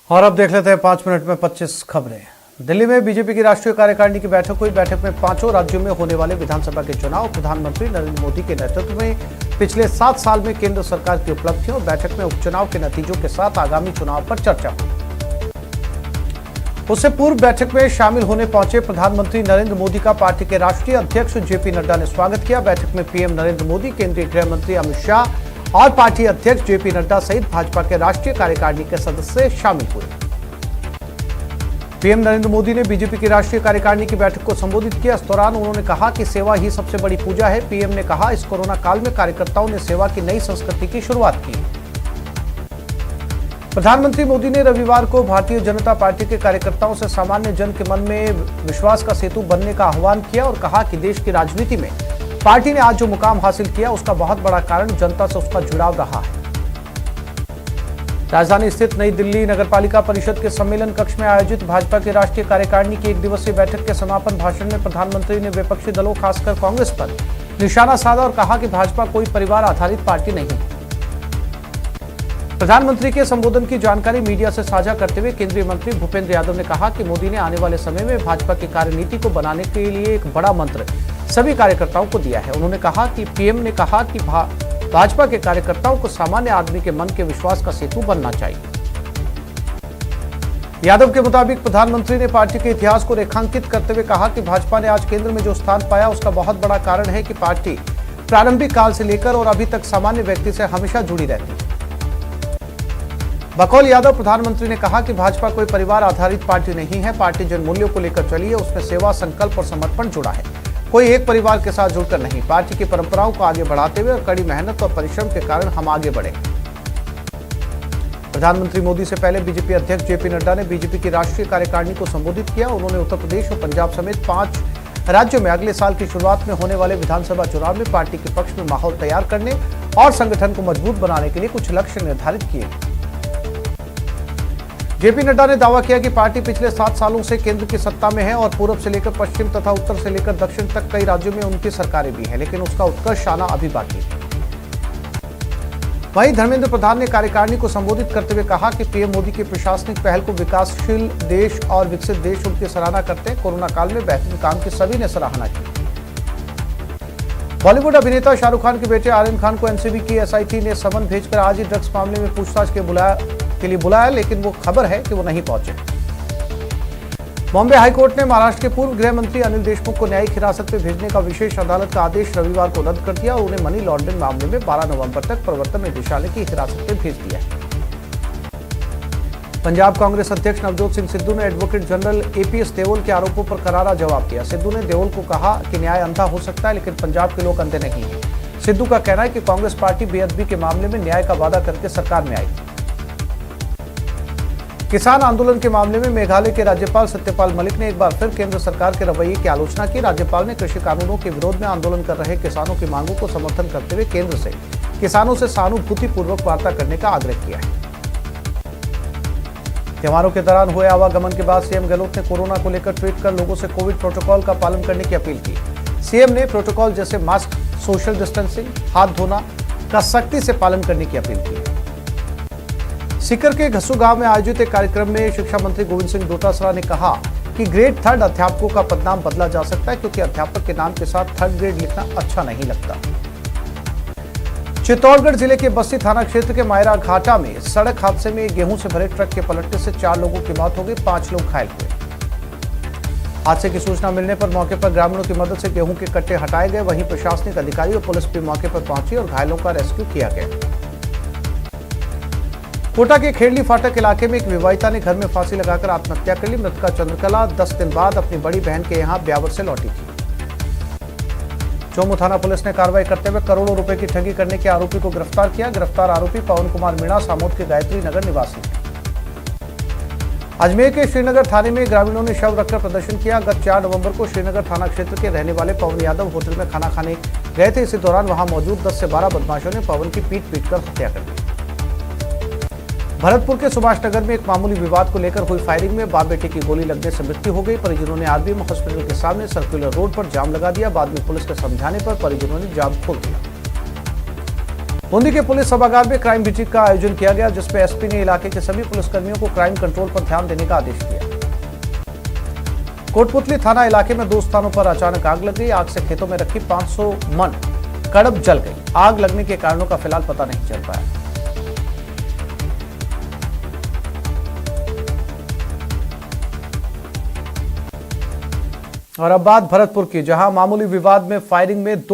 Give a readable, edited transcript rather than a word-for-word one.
और अब देख लेते हैं 5 मिनट में 25 खबरें। दिल्ली में बीजेपी की राष्ट्रीय कार्यकारिणी की बैठक हुई। बैठक में 5 राज्यों में होने वाले विधानसभा के चुनाव, प्रधानमंत्री नरेंद्र मोदी के नेतृत्व में पिछले 7 साल में केंद्र सरकार की उपलब्धियों, बैठक में उपचुनाव के नतीजों के साथ आगामी चुनाव पर चर्चा हुई। उससे पूर्व बैठक में शामिल होने पहुंचे प्रधानमंत्री नरेंद्र मोदी का पार्टी के राष्ट्रीय अध्यक्ष जेपी नड्डा ने स्वागत किया। बैठक में पीएम नरेंद्र मोदी, केंद्रीय गृह मंत्री अमित शाह और पार्टी अध्यक्ष जेपी नड्डा सहित भाजपा के राष्ट्रीय कार्यकारिणी के सदस्य शामिल हुए। पीएम नरेंद्र मोदी ने बीजेपी की राष्ट्रीय कार्यकारिणी की बैठक को संबोधित किया। इस दौरान उन्होंने कहा कि सेवा ही सबसे बड़ी पूजा है। पीएम ने कहा, इस कोरोना काल में कार्यकर्ताओं ने सेवा की नई संस्कृति की शुरुआत की। प्रधानमंत्री मोदी ने रविवार को भारतीय जनता पार्टी के कार्यकर्ताओं से सामान्य जन के मन में विश्वास का सेतु बनने का आह्वान किया और कहा कि देश की राजनीति में पार्टी ने आज जो मुकाम हासिल किया उसका बहुत बड़ा कारण जनता से उसका जुड़ाव रहा है। राजधानी स्थित नई दिल्ली नगरपालिका परिषद के सम्मेलन कक्ष में आयोजित भाजपा की राष्ट्रीय कार्यकारिणी की 1 दिवसीय बैठक के समापन भाषण में प्रधानमंत्री ने विपक्षी दलों, खासकर कांग्रेस पर निशाना साधा और कहा कि भाजपा कोई परिवार आधारित पार्टी नहीं है। प्रधानमंत्री के संबोधन की जानकारी मीडिया से साझा करते हुए केंद्रीय मंत्री भूपेंद्र यादव ने कहा कि मोदी ने आने वाले समय में भाजपा की कार्यनीति को बनाने के लिए एक बड़ा मंत्र सभी कार्यकर्ताओं को दिया है। उन्होंने कहा कि पीएम ने कहा कि भाजपा के कार्यकर्ताओं को सामान्य आदमी के मन के विश्वास का सेतु बनना चाहिए। यादव के मुताबिक प्रधानमंत्री ने पार्टी के इतिहास को रेखांकित करते हुए कहा कि भाजपा ने आज केंद्र में जो स्थान पाया उसका बहुत बड़ा कारण है कि पार्टी प्रारंभिक काल से लेकर और अभी तक सामान्य व्यक्ति से हमेशा जुड़ी रहती है। बकौल यादव प्रधानमंत्री ने कहा कि भाजपा कोई परिवार आधारित पार्टी नहीं है। पार्टी जिन मूल्यों को लेकर चली है उसमें सेवा, संकल्प और समर्पण जुड़ा है। कोई एक परिवार के साथ जुड़कर नहीं, पार्टी की परंपराओं को आगे बढ़ाते हुए और कड़ी मेहनत और परिश्रम के कारण हम आगे बढ़े। प्रधानमंत्री मोदी से पहले बीजेपी अध्यक्ष जेपी नड्डा ने बीजेपी की राष्ट्रीय कार्यकारिणी को संबोधित किया। उन्होंने उत्तर प्रदेश और पंजाब समेत 5 राज्यों में अगले साल की शुरुआत में होने वाले विधानसभा चुनाव में पार्टी के पक्ष में माहौल तैयार करने और संगठन को मजबूत बनाने के लिए कुछ लक्ष्य निर्धारित किए। जेपी नड्डा ने दावा किया कि पार्टी पिछले 7 सालों से केंद्र की सत्ता में है और पूर्व से लेकर पश्चिम तथा उत्तर से लेकर दक्षिण तक कई राज्यों में उनकी सरकारें भी हैं, लेकिन उसका उत्कर्ष आना अभी बाकी है। वहीं धर्मेंद्र प्रधान ने कार्यकारिणी को संबोधित करते हुए कहा कि पीएम मोदी की प्रशासनिक पहल को विकासशील देश और विकसित देश उनकी सराहना करते हैं। कोरोना काल में बेहतरीन काम की सभी ने सराहना की। बॉलीवुड अभिनेता शाहरुख खान के बेटे आर्यन खान को एनसीबी की एसआईटी ने समन भेजकर आज ही ड्रग्स मामले में पूछताछ के लिए बुलाया, लेकिन वो खबर है कि वो नहीं पहुंचे। बॉम्बे हाईकोर्ट ने महाराष्ट्र के पूर्व गृह मंत्री अनिल देशमुख को न्यायिक हिरासत में भेजने का विशेष अदालत का आदेश रविवार को रद्द कर दिया और उन्हें मनी लॉन्ड्रिंग मामले में 12 नवंबर तक प्रवर्तन निदेशालय की हिरासत में भेज दिया है। पंजाब कांग्रेस अध्यक्ष नवजोत सिंह सिद्धू ने एडवोकेट जनरल एपीएस देओल के आरोपों पर करारा जवाब दिया। सिद्धू ने देओल को कहा कि न्याय अंधा हो सकता है, लेकिन पंजाब के लोग अंधे नहीं हैं। सिद्धू का कहना है कि कांग्रेस पार्टी बेअदबी के मामले में न्याय का वादा करके सरकार में आई। किसान आंदोलन के मामले में मेघालय के राज्यपाल सत्यपाल मलिक ने एक बार फिर केंद्र सरकार के रवैये की आलोचना की। राज्यपाल ने कृषि कानूनों के विरोध में आंदोलन कर रहे किसानों की मांगों को समर्थन करते हुए केंद्र से किसानों से सहानुभूतिपूर्वक वार्ता करने का आग्रह किया है। त्योहारों के दौरान हुए आवागमन के बाद सीएम गहलोत ने कोरोना को लेकर ट्वीट कर लोगों से कोविड प्रोटोकॉल का पालन करने की अपील की। सीएम ने प्रोटोकॉल जैसे मास्क, सोशल डिस्टेंसिंग, हाथ धोना का सख्ती से पालन करने की अपील की। सीकर के घसू गांव में आयोजित एक कार्यक्रम में शिक्षा मंत्री गोविंद सिंह डोटासरा ने कहा कि ग्रेड 3 अध्यापकों का पदनाम बदला जा सकता है, क्योंकि अध्यापक के नाम के साथ 3rd ग्रेड लिखना अच्छा नहीं लगता। चित्तौड़गढ़ जिले के बस्ती थाना क्षेत्र के मायरा घाटा में सड़क हादसे में गेहूं से भरे ट्रक के पलटने से 4 लोगों की मौत हो गई, 5 लोग घायल हुए। हादसे की सूचना मिलने पर मौके पर ग्रामीणों की मदद से गेहूं के कट्टे हटाए गए। वहीं प्रशासनिक अधिकारी और पुलिस भी मौके पर पहुंची और घायलों का रेस्क्यू किया गया। कोटा के खेड़ली फाटक इलाके में एक विवाहिता ने घर में फांसी लगाकर आत्महत्या कर ली। मृतका चंद्रकला 10 दिन बाद अपनी बड़ी बहन के यहां ब्यावर से लौटी थी। चौमू थाना पुलिस ने कार्रवाई करते हुए करोड़ों रुपए की ठगी करने के आरोपी को गिरफ्तार किया। गिरफ्तार आरोपी पवन कुमार मीणा सामोद के गायत्री नगर निवासी है। अजमेर के श्रीनगर थाने में ग्रामीणों ने शव रखकर प्रदर्शन किया। गत 4 नवंबर को श्रीनगर थाना क्षेत्र के रहने वाले पवन यादव होटल में खाना खाने गए थे। इसी दौरान वहां मौजूद 10 से 12 बदमाशों ने पवन की पीट कर हत्या कर दी। भरतपुर के सुभाष नगर में एक मामूली विवाद को लेकर हुई फायरिंग में बाप बेटे की गोली लगने से मृत्यु हो गई। परिजनों ने आरबीएम हॉस्पिटल के सामने सर्कुलर रोड पर जाम लगा दिया। बाद में पुलिस के समझाने पर परिजनों ने जाम खोल दिया। बूंदी के पुलिस सभागार में क्राइम विजिट का आयोजन किया गया, जिसमें एसपी ने इलाके के सभी पुलिसकर्मियों को क्राइम कंट्रोल पर ध्यान देने का आदेश दिया। कोटपुतली थाना इलाके में 2 स्थानों पर अचानक आग लग गई। आग से खेतों में रखी 500 मन कड़ब जल गई। आग लगने के कारणों का फिलहाल पता नहीं चल पाया। और अब बात भरतपुर की, जहां मामूली विवाद में फायरिंग में 2